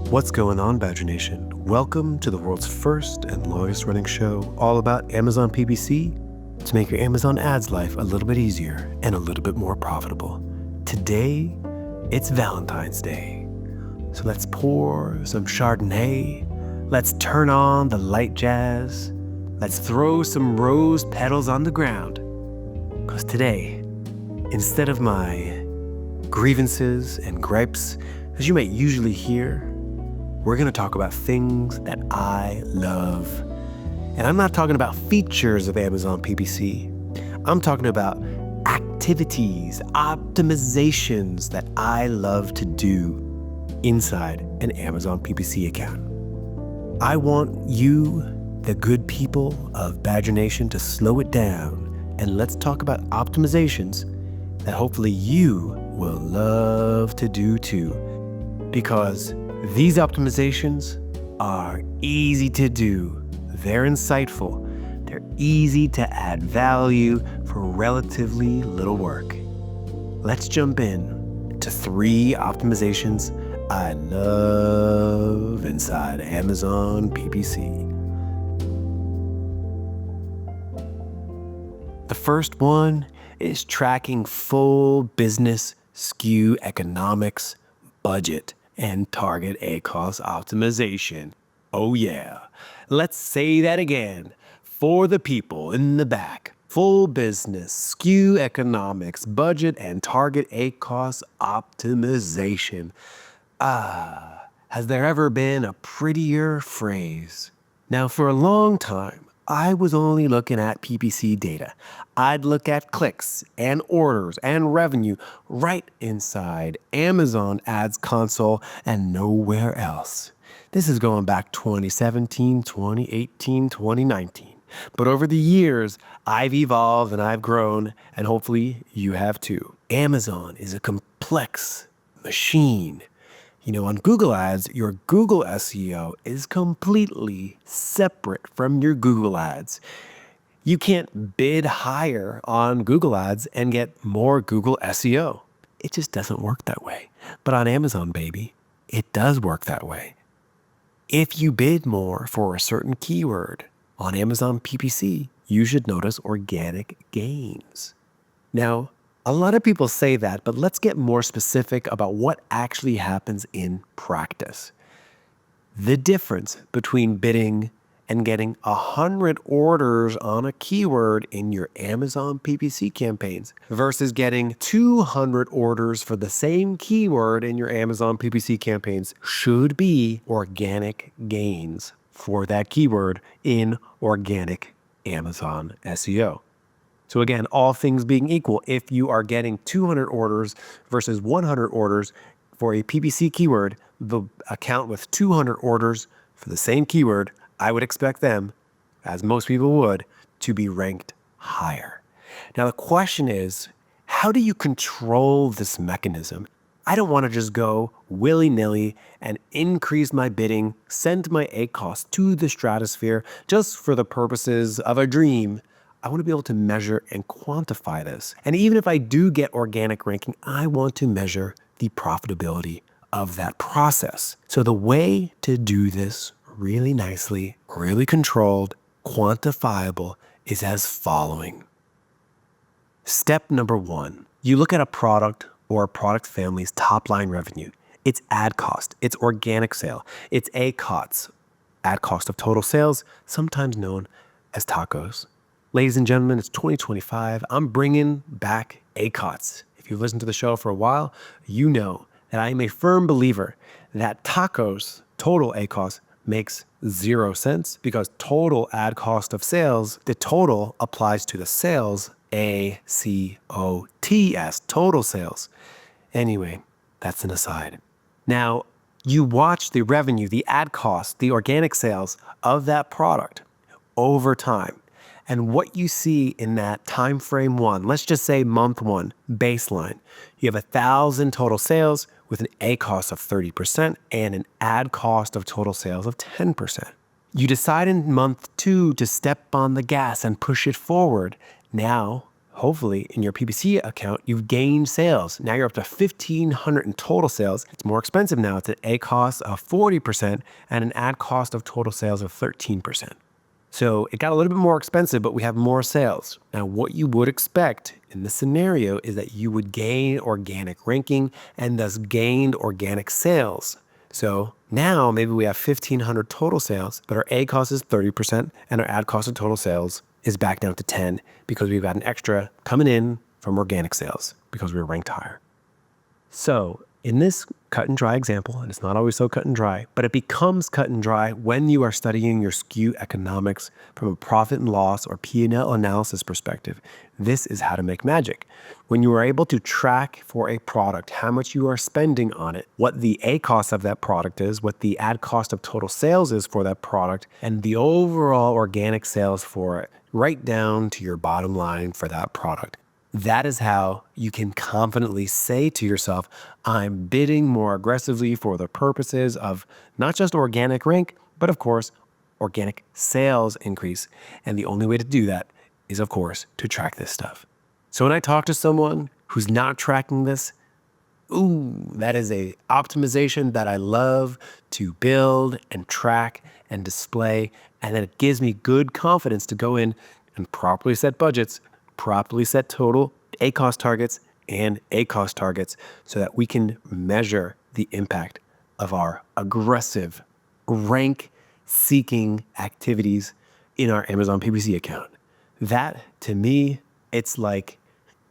What's going on, Badger Nation? Welcome to the world's first and longest running show all about Amazon PPC to make your Amazon ads life a little bit easier and a little bit more profitable. Today, it's Valentine's Day. So let's pour some Chardonnay. Let's turn on the light jazz. Let's throw some rose petals on the ground. Because today, instead of my grievances and gripes, as you might usually hear, we're going to talk about things that I love. And I'm not talking about features of Amazon PPC. I'm talking about activities, optimizations that I love to do inside an Amazon PPC account. I want you, the good people of Badger Nation, to slow it down and let's talk about optimizations that hopefully you will love to do too. Because these optimizations are easy to do, they're insightful, they're easy to add value for relatively little work. Let's jump in to 3 optimizations I love inside Amazon PPC. The first one is tracking full business SKU economics, budget, and target ACoS optimization. Oh yeah. Let's say that again for the people in the back. Full business, SKU economics, budget, and target ACoS optimization. Has there ever been a prettier phrase? Now, for a long time, I was only looking at PPC data. I'd look at clicks and orders and revenue right inside Amazon Ads Console and nowhere else. This is going back 2017, 2018, 2019. But over the years, I've evolved and I've grown, and hopefully you have too. Amazon is a complex machine. You know, on Google Ads, your Google SEO is completely separate from your Google Ads. You can't bid higher on Google Ads and get more Google SEO. It just doesn't work that way. But on Amazon, baby, it does work that way. If you bid more for a certain keyword on Amazon PPC, you should notice organic gains. Now, a lot of people say that, but let's get more specific about what actually happens in practice. The difference between bidding and getting 100 orders on a keyword in your Amazon PPC campaigns versus getting 200 orders for the same keyword in your Amazon PPC campaigns should be organic gains for that keyword in organic Amazon SEO. So again, all things being equal, if you are getting 200 orders versus 100 orders for a PPC keyword, the account with 200 orders for the same keyword, I would expect them, as most people would, to be ranked higher. Now the question is, how do you control this mechanism? I don't want to just go willy-nilly and increase my bidding, send my ACoS to the stratosphere just for the purposes of a dream. I want to be able to measure and quantify this. And even if I do get organic ranking, I want to measure the profitability of that process. So the way to do this really nicely, really controlled, quantifiable is as following. Step number 1, you look at a product or a product family's top line revenue, its ad cost, its organic sale, its ACoS, ad cost of total sales, sometimes known as tacos. Ladies and gentlemen, it's 2025. I'm bringing back ACoS. If you've listened to the show for a while, you know that I am a firm believer that tacos, total ACoS, makes 0 sense because total ad cost of sales, the total applies to the sales, ACOTS, total sales. Anyway, that's an aside. Now, you watch the revenue, the ad cost, the organic sales of that product over time. And what you see in that time frame 1, let's just say month 1, baseline, you have 1,000 total sales with an ACoS of 30% and an ad cost of total sales of 10%. You decide in month 2 to step on the gas and push it forward. Now, hopefully in your PPC account, you've gained sales. Now you're up to 1,500 in total sales. It's more expensive now. It's an A cost of 40% and an ad cost of total sales of 13%. So it got a little bit more expensive, but we have more sales. Now, what you would expect in this scenario is that you would gain organic ranking and thus gained organic sales. So now maybe we have 1,500 total sales, but our A cost is 30% and our ad cost of total sales is back down to 10 because we've got an extra coming in from organic sales because we were ranked higher. So in this cut and dry example, and it's not always so cut and dry, but it becomes cut and dry when you are studying your SKU economics from a profit and loss or P&L analysis perspective. This is how to make magic. When you are able to track for a product how much you are spending on it, what the A cost of that product is, what the ad cost of total sales is for that product, and the overall organic sales for it, right down to your bottom line for that product. That is how you can confidently say to yourself, I'm bidding more aggressively for the purposes of not just organic rank, but of course, organic sales increase. And the only way to do that is, of course, to track this stuff. So when I talk to someone who's not tracking this, that is a optimization that I love to build and track and display. And then it gives me good confidence to go in and properly set budgets, properly set total ACoS targets and ACoS targets so that we can measure the impact of our aggressive rank-seeking activities in our Amazon PPC account. That, to me, it's like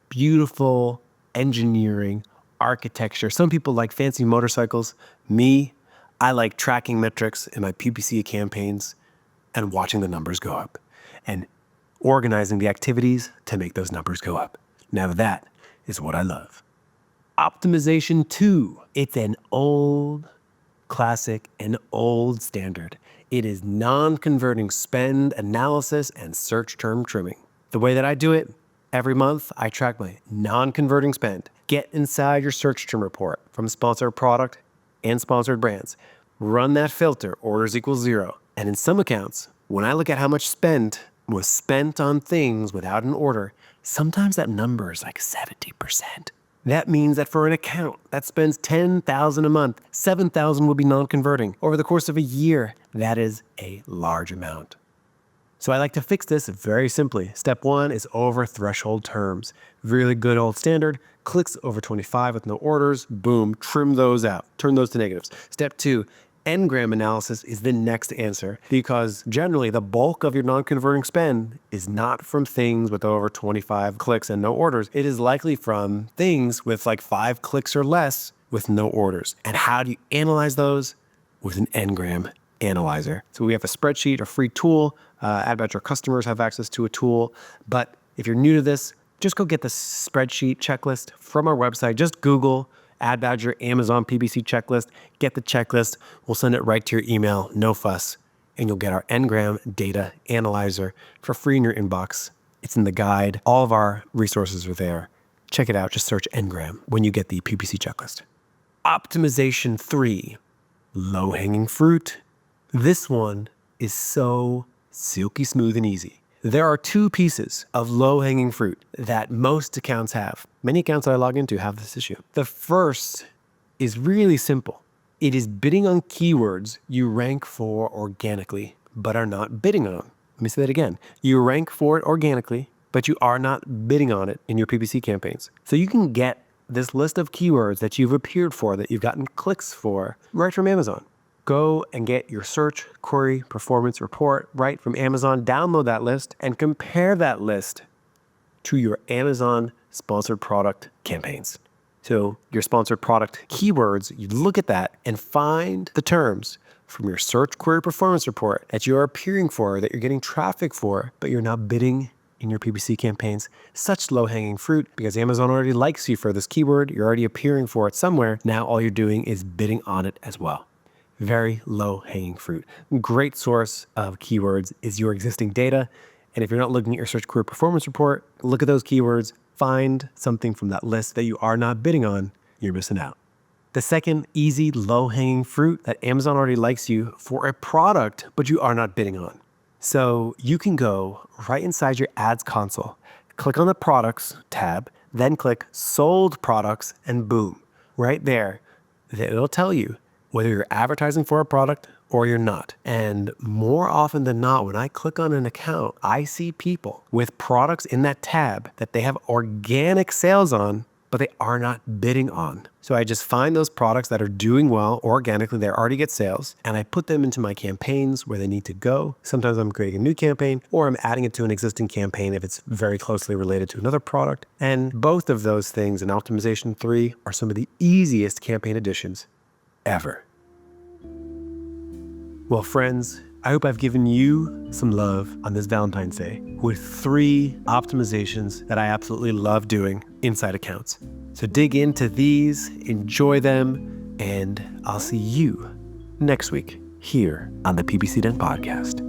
beautiful engineering, architecture. Some people like fancy motorcycles. Me, I like tracking metrics in my PPC campaigns and watching the numbers go up and organizing the activities to make those numbers go up. Now that is what I love. Optimization 2. It's an old classic, an old standard. It is non-converting spend analysis and search term trimming. The way that I do it, every month I track my non-converting spend. Get inside your search term report from sponsored product and sponsored brands. Run that filter, orders equals 0. And in some accounts, when I look at how much spend was spent on things without an order, sometimes that number is like 70%. That means that for an account that spends $10,000 a month, $7,000 will be non-converting. Over the course of a year, that is a large amount. So I like to fix this very simply. Step 1 is over threshold terms. Really good old standard, clicks over 25 with no orders, boom, trim those out, turn those to negatives. Step 2, N-gram analysis is the next answer because generally the bulk of your non-converting spend is not from things with over 25 clicks and no orders. It is likely from things with like 5 clicks or less with no orders. And how do you analyze those? With an N-gram analyzer. So we have a spreadsheet, a free tool. AdBadger customers have access to a tool. But if you're new to this, just go get the spreadsheet checklist from our website. Just Google AdBadger Amazon PPC checklist. Get the checklist. We'll send it right to your email. No fuss. And you'll get our N-gram data analyzer for free in your inbox. It's in the guide. All of our resources are there. Check it out. Just search N-gram when you get the PPC checklist. Optimization 3, low-hanging fruit. This one is so silky smooth and easy. There are 2 pieces of low-hanging fruit that most accounts have. Many accounts that I log into have this issue. The first is really simple. It is bidding on keywords you rank for organically, but are not bidding on. Let me say that again. You rank for it organically, but you are not bidding on it in your PPC campaigns. So you can get this list of keywords that you've appeared for, that you've gotten clicks for, right from Amazon. Go and get your search query performance report right from Amazon. Download that list and compare that list to your Amazon sponsored product campaigns. So your sponsored product keywords, you look at that and find the terms from your search query performance report that you are appearing for, that you're getting traffic for, but you're not bidding in your PPC campaigns. Such low-hanging fruit because Amazon already likes you for this keyword. You're already appearing for it somewhere. Now all you're doing is bidding on it as well. Very low-hanging fruit. Great source of keywords is your existing data. And if you're not looking at your search query performance report, look at those keywords, find something from that list that you are not bidding on, you're missing out. The second easy low-hanging fruit that Amazon already likes you for a product, but you are not bidding on. So you can go right inside your ads console, click on the products tab, then click sold products, and boom, right there, it'll tell you whether you're advertising for a product or you're not. And more often than not, when I click on an account, I see people with products in that tab that they have organic sales on, but they are not bidding on. So I just find those products that are doing well organically, they already get sales, and I put them into my campaigns where they need to go. Sometimes I'm creating a new campaign, or I'm adding it to an existing campaign if it's very closely related to another product. And both of those things in Optimization 3 are some of the easiest campaign additions ever. Well, friends, I hope I've given you some love on this Valentine's Day with 3 optimizations that I absolutely love doing inside accounts. So dig into these, enjoy them, and I'll see you next week here on the PPC Den podcast.